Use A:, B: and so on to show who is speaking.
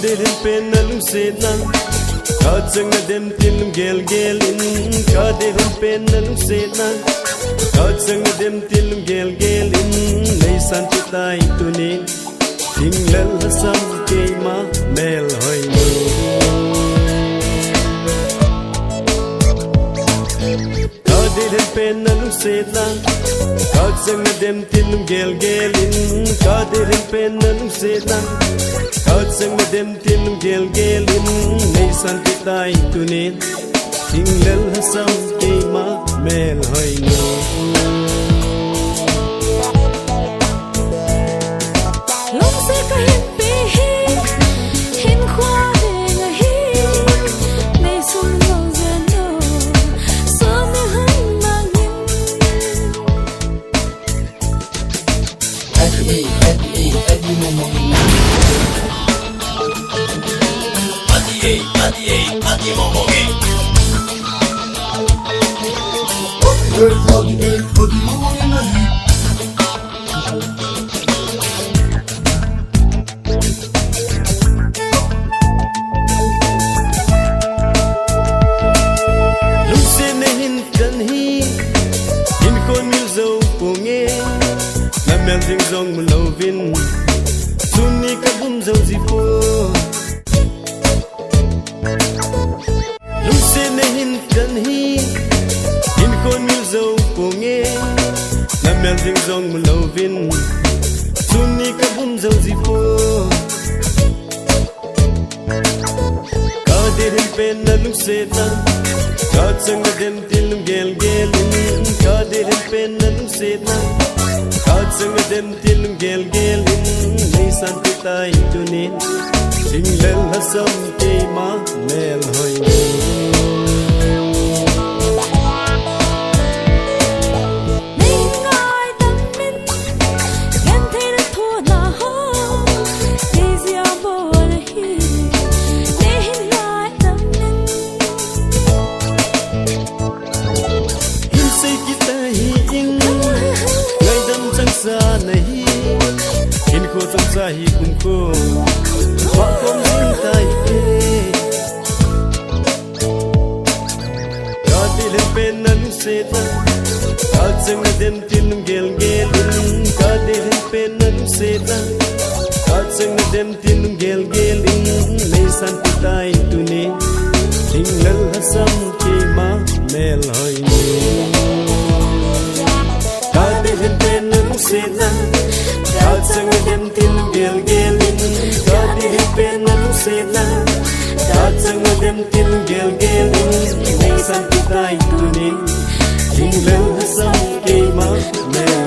A: Kaderin penalum senan Kacang dem tilum gel gelin Kaderin penalum senan Kacang dem tilum gel gelin Nei santitai tunin Tinglal hasam keima mel hoy Kaderin penalum senan Kacang dem tilum gel gelin Kaderin penalum senan Kacang dem tilum gel gelin Nei santitai tunin Tinglal hasam keima mel hoy Ding dong lovin Sunni kabum zau zipo Luse nehin dan hi In kon mil zau ponge Na mel ding dong lovin Sunni kabum zau zipo Kaderin pena luse tan Kacang dem tilum gel gelin Kaderin pena luse tan Kacang dem tilum gel gelin Nei santitai tunin Tinglal hasam keima mel hoy Sahi kumko Wakom sintai Kadilen penan seta Kacang dem tilum gel gelin Kadilen penan seta Kacang dem tilum gel gelin Nei santitai tunin Tinglal hasam keima mel hoy Kadilen penan seta Kacang dem tilum gel gelin Kadirin penalum setan Kacang dem tilum gel gelin Nei santitai tunin Tinglal hasam keima mel